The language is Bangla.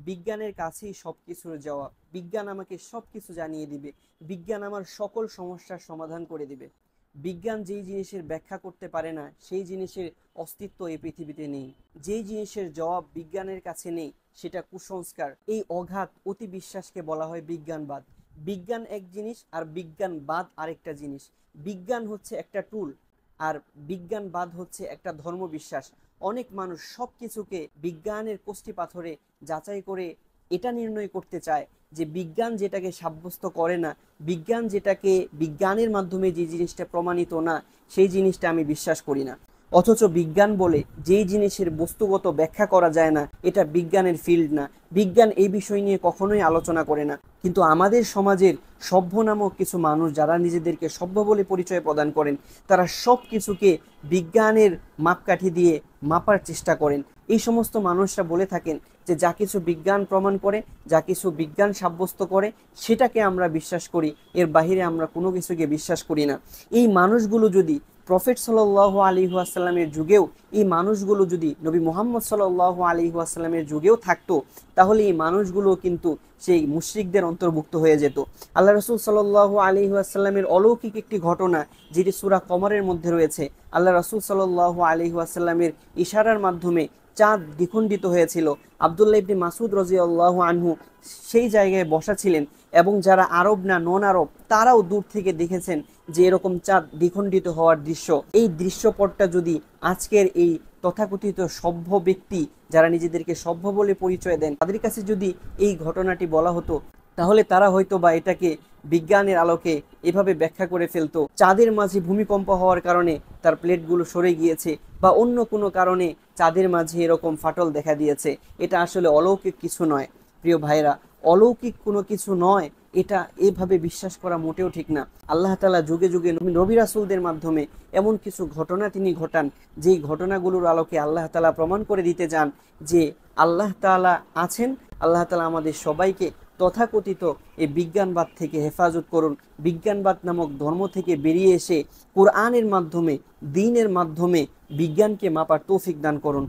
বিজ্ঞানের কাছেই সবকিছুর জবাব। বিজ্ঞান আমাকে সবকিছু জানিয়ে দিবে। বিজ্ঞান আমার সকল সমস্যার সমাধান করে দিবে। বিজ্ঞান যেই জিনিসের ব্যাখ্যা করতে পারে না সেই জিনিসের অস্তিত্ব এই পৃথিবীতে নেই। যেই জিনিসের জবাব বিজ্ঞানের কাছে নেই সেটা কুসংস্কার। এই অগাধ অতি বিশ্বাসকে বলা হয় বিজ্ঞানবাদ। বিজ্ঞান এক জিনিস আর বিজ্ঞানবাদ আরেকটা জিনিস। বিজ্ঞান হচ্ছে একটা টুল, আর বিজ্ঞানবাদ হচ্ছে একটা ধর্মবিশ্বাস। অনেক মানুষ সব কিছুকে বিজ্ঞানের কষ্টি পাথরে যাচাই করে এটা নির্ণয় করতে চায় যে বিজ্ঞান যেটাকে সাব্যস্ত করে না, বিজ্ঞান যেটাকে বিজ্ঞানের মাধ্যমে যে জিনিসটা প্রমাণিত না, সেই জিনিসটা আমি বিশ্বাস করি না। অথচ বিজ্ঞান বলে যেই জিনিসের বস্তুগত ব্যাখ্যা করা যায় না, এটা বিজ্ঞানের ফিল্ড না। বিজ্ঞান এই বিষয় নিয়ে কখনোই আলোচনা করে না। কিন্তু আমাদের সমাজের সভ্য নামক কিছু মানুষ যারা নিজেদেরকে সভ্য বলে পরিচয় প্রদান করেন, তারা সব কিছুকে বিজ্ঞানের মাপকাঠি দিয়ে মাপার চেষ্টা করেন। এই সমস্ত মানুষরা বলে থাকেন যে যা কিছু বিজ্ঞান প্রমাণ করে, যা কিছু বিজ্ঞান সাব্যস্ত করে, সেটাকে আমরা বিশ্বাস করি, এর বাহিরে আমরা কোনো কিছুকে বিশ্বাস করি না। এই মানুষগুলো যদি প্রফেট সাল্লাল্লাহু আলাইহি ওয়াসাল্লামের যুগেও, এই মানুষগুলো যদি নবী মুহাম্মদ সাল্লাল্লাহু আলাইহি ওয়াসাল্লামের যুগেও থাকতো, তাহলে এই মানুষগুলো কিন্তু সেই মুশরিকদের অন্তর্ভুক্ত হয়ে যেত। আল্লাহ রাসূল সাল্লাল্লাহু আলাইহি ওয়াসাল্লামের অলৌকিক একটি ঘটনা যেটি সূরা কমরের মধ্যে রয়েছে। আল্লাহ রাসূল সাল্লাল্লাহু আলাইহি ওয়াসাল্লামের ইশারার মাধ্যমে চাঁদ দ্বিখণ্ডিত হয়েছিল। আব্দুল্লাহ ইবনে মাসউদ রাদিয়াল্লাহু আনহু সেই জায়গায় বসা ছিলেন, এবং যারা আরব না নন আরব তারাও দূর থেকে দেখেছেন যে এরকম চাঁদ দ্বিখণ্ডিত হওয়ার দৃশ্য। এই দৃশ্যপটটা যদি আজকের এই তথাকথিত সভ্য ব্যক্তি যারা নিজেদেরকে সভ্য বলে পরিচয় দেন, তাদের কাছে যদি এই ঘটনাটি বলা হতো, তাহলে তারা হয়তো বা এটাকে বিজ্ঞানের আলোকে এভাবে ব্যাখ্যা করে ফেলতো। চাঁদের মাঝে ভূমিকম্প হওয়ার কারণে তার প্লেটগুলো সরে গিয়েছে, বা অন্য কোনো কারণে চাঁদের মাঝে এরকম ফাটল দেখা দিয়েছে। এটা আসলে অলৌকিক কিছু নয় প্রিয় ভাইরা, অলৌকিক কোনো কিছু নয়। এটা এভাবে বিশ্বাস করা মোটেও ঠিক না। আল্লাহ তাআলা যুগে যুগে নবী রাসূলদের মাধ্যমে এমন কিছু ঘটনা তিনি ঘটান, যেই ঘটনাগুলোর আলোকে আল্লাহ তাআলা প্রমাণ করে দিতে চান যে আল্লাহ তাআলা আছেন। আল্লাহ তাআলা আমাদের সবাইকে তথাকথিত এই বিজ্ঞানবাদ থেকে হেফাজত করুন। বিজ্ঞানবাদ নামক ধর্ম থেকে বেরিয়ে এসে কোরআনের মাধ্যমে, দ্বীনের মাধ্যমে বিজ্ঞানকে মাপার তৌফিক দান করুন।